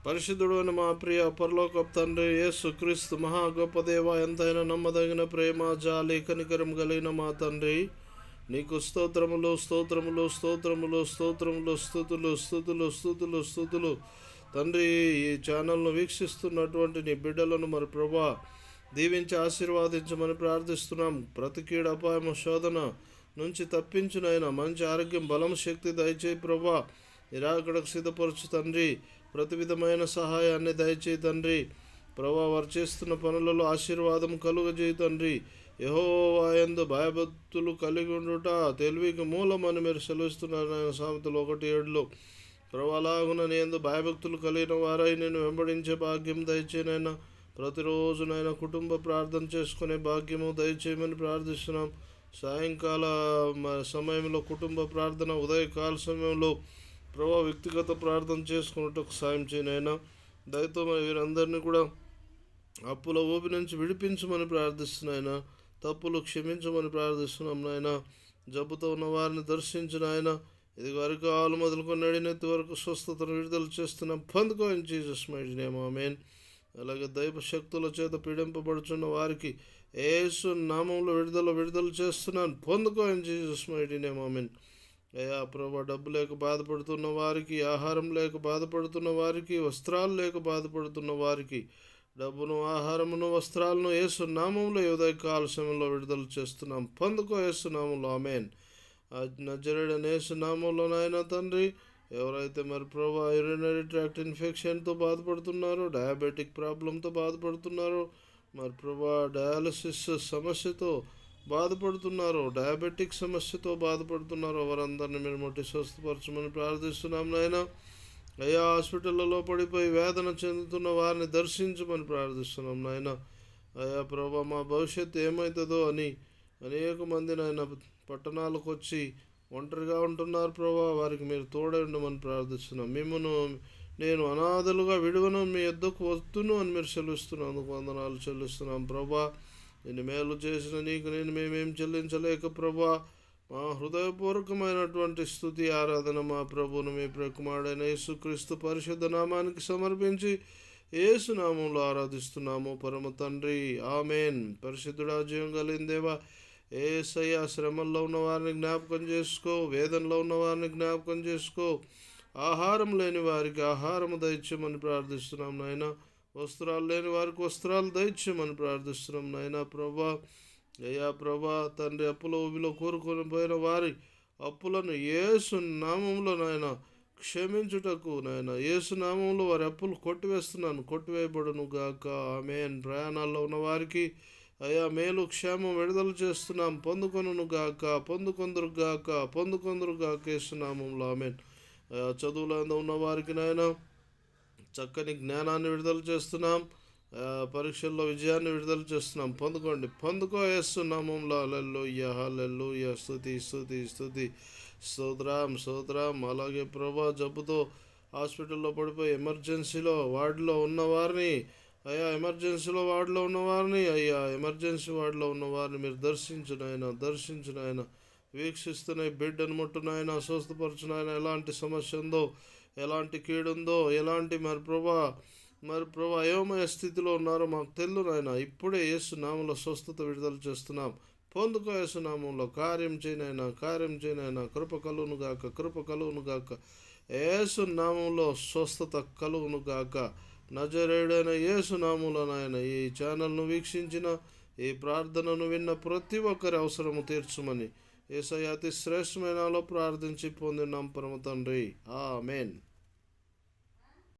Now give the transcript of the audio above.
పరిశుద్ధుడు అని మా ప్రియ పరలోకపు తండ్రి యేసు క్రీస్తు మహా గొప్ప దేవ, ఎంతైనా నమ్మదగిన ప్రేమ జాలి కనికరం కలిగిన మా తండ్రి, నీకు స్తోత్రములు స్తోత్రములు స్తోత్రములు స్తోత్రములు స్తుతులు స్తుతులు స్తుతులు స్తుతులు తండ్రి. ఈ ఛానల్ను వీక్షిస్తున్నటువంటి నీ బిడ్డలను మరి ప్రభా దీవించి ఆశీర్వాదించమని ప్రార్థిస్తున్నాం. ప్రతి కీడు అపాయము శోధన నుంచి తప్పించునైనా మంచి ఆరోగ్యం బలం శక్తి దయచేయి ప్రభా. నిరాకడకు సిద్ధపరచు తండ్రి. ప్రతి విధమైన సహాయాన్ని దయచేయి తండ్రి. ప్రభా వారు చేస్తున్న పనులలో ఆశీర్వాదం కలుగజేయి తండ్రి. యెహోవా యందు భయభక్తులు కలిగి ఉండుట తెలివికి మూలమని మీరు సెలవిస్తున్నారు నాయన. సామెతలు 1:7 ప్రభా అలాగున నీ యందు భయభక్తులు కలిగిన వారై నేను వెంబడించే భాగ్యం దయచేయనైనా. ప్రతిరోజునైనా కుటుంబ ప్రార్థన చేసుకునే భాగ్యము దయచేయమని ప్రార్థిస్తున్నాం. సాయంకాల సమయంలో కుటుంబ ప్రార్థన, ఉదయకాల సమయంలో ప్రభా వ్యక్తిగత ప్రార్థన చేసుకున్నట్టుకు సాయం చేయనైనా. దయతో వీరందరినీ కూడా అప్పుల ఊపి నుంచి విడిపించమని ప్రార్థిస్తున్నాయినా. తప్పులు క్షమించమని ప్రార్థిస్తున్నాం నాయన. జబ్బుతో ఉన్న వారిని దర్శించిన ఆయన ఇది వరకు ఆలు మొదలుకొని నడినెత్తి వరకు స్వస్థతను విడుదల చేస్తున్నాం. పొందుకో ఇన్ జీసస్ మైటీ నేమ్ ఆమేన్. అలాగే దైవ శక్తుల చేత పీడింపబడుచున్న వారికి యేసు నామంలో విడుదల చేస్తున్నాను. పొందుకో ఇన్ జీసస్ మైటీ నేమ్ ఆమేన్. అయ్యా ప్రభా, డబ్బు లేక బాధపడుతున్న వారికి, ఆహారం లేక బాధపడుతున్న వారికి, వస్త్రాలు లేక బాధపడుతున్న వారికి డబ్బును, ఆహారమును, వస్త్రాలను యేసు నామంలో ఉదయకాల సమయంలో విడుదల చేస్తున్నాం. పొందుకో యేసు నామంలో ఆమేన్. నజరేయుడైన యేసు నామంలో నాయన తండ్రి, ఎవరైతే మరి ప్రభా యూరినరీ ట్రాక్ట్ ఇన్ఫెక్షన్తో బాధపడుతున్నారో, డయాబెటిక్ ప్రాబ్లంతో బాధపడుతున్నారో, మరి ప్రభా డయాలసిస్ సమస్యతో బాధపడుతున్నారో, డయాబెటిక్ సమస్యతో బాధపడుతున్నారో వారందరినీ మీరు ముట్టి స్వస్థపరచమని ప్రార్థిస్తున్నాం నాయన. అయ్యా హాస్పిటల్లో పడిపోయి వేదన చెందుతున్న వారిని దర్శించమని ప్రార్థిస్తున్నాం నాయన. అయ్యా ప్రభా మా భవిష్యత్తు ఏమవుతుందో అని అనేక మంది నాయన పట్టణాలకు వచ్చి ఒంటరిగా ఉంటున్నారు ప్రభా. వారికి మీరు తోడై ఉండమని ప్రార్థిస్తున్నాం. మిమ్మను నేను అనాథలుగా విడువను, మీ యొద్దకు వస్తును అని మీరు చెల్లిస్తున్నందుకు వందనాలు చెల్లిస్తున్నాం ప్రభా. నేను మేలు చేసిన నీకు మేమేం చెల్లించలేక ప్రభా, మా హృదయపూర్వకమైనటువంటి స్తుతి ఆరాధన మా ప్రభువును మీ ప్రియకుమారుడైన యేసుక్రీస్తు పరిశుద్ధ నామానికి సమర్పించి యేసు నామంలో ఆరాధిస్తున్నాము పరమ తండ్రి ఆమేన్. పరిశుద్ధుడా, జీవం కలిగిన దేవా, యేసయ్యా శ్రమల్లో ఉన్న వారిని జ్ఞాపకం చేసుకో, వేదనలో ఉన్న వారిని జ్ఞాపకం చేసుకో. ఆహారం లేని వారికి ఆహారము దయచేయమని ప్రార్థిస్తున్నాం నాయన. వస్త్రాలు లేని వారికి వస్త్రాలు దయచేయమని ప్రార్థిస్తున్నాం నాయన ప్రభా. అయ్యా ప్రభా తండ్రి, అప్పుల ఊబిలో కోరుకొని పోయిన వారి అప్పులను యేసు నామంలో నాయన క్షమించుటకు నాయన, యేసు నామంలో వారి అప్పులు కొట్టివేయబడును గాక ఆమేన్. ప్రయాణాల్లో ఉన్న వారికి అయ్యా మేలు క్షేమం విడుదల చేస్తున్నాం. పొందుకొనును గాక, పొందుకొందరు గాక యేసు నామంలో ఆమేన్. అయ్యా చదువులో ఉన్న వారికి నాయన చక్కని జ్ఞానాన్ని విడుదల చేస్తున్నాం. పరీక్షల్లో విజయాన్ని విడుదల చేస్తున్నాం. పొందుకో యేసు నామంలో. హల్లెలూయా హల్లెలూయా. స్తుతి స్తుతి స్తుతి స్తోత్రం. అలాగే ప్రభా జబ్బుతో హాస్పిటల్లో పడిపోయి ఎమర్జెన్సీలో వార్డులో ఉన్నవారిని అయ్యా, ఎమర్జెన్సీ వార్డులో ఉన్నవారిని మీరు దర్శించునాయన. వీక్షిస్తున్న బిడ్డను ముట్టునాయన, స్వస్థపరచునాయన. ఎలాంటి సమస్య ఉందో, ఎలాంటి కీడుందో, ఎలాంటి మరి ప్రభా అయోమయ స్థితిలో ఉన్నారో మాకు తెలుసు నాయన. ఇప్పుడే యేసు నామంలో స్వస్థత విడుదల చేస్తున్నాం. పొందుకో యేసు నామంలో. కార్యం చేయనైనా కృప కలుగును గాక. యేసు నామంలో స్వస్థత కలుగును గాక. నజరేయుడైన యేసు నామంలో నాయన ఈ ఛానల్ను వీక్షించిన, ఈ ప్రార్థనను విన్న ప్రతి ఒక్కరి అవసరము తీర్చుమని యేసయ్య అతి శ్రేష్టమైన ప్రార్థించి పొందినాం పరమ తండ్రి ఆమేన్.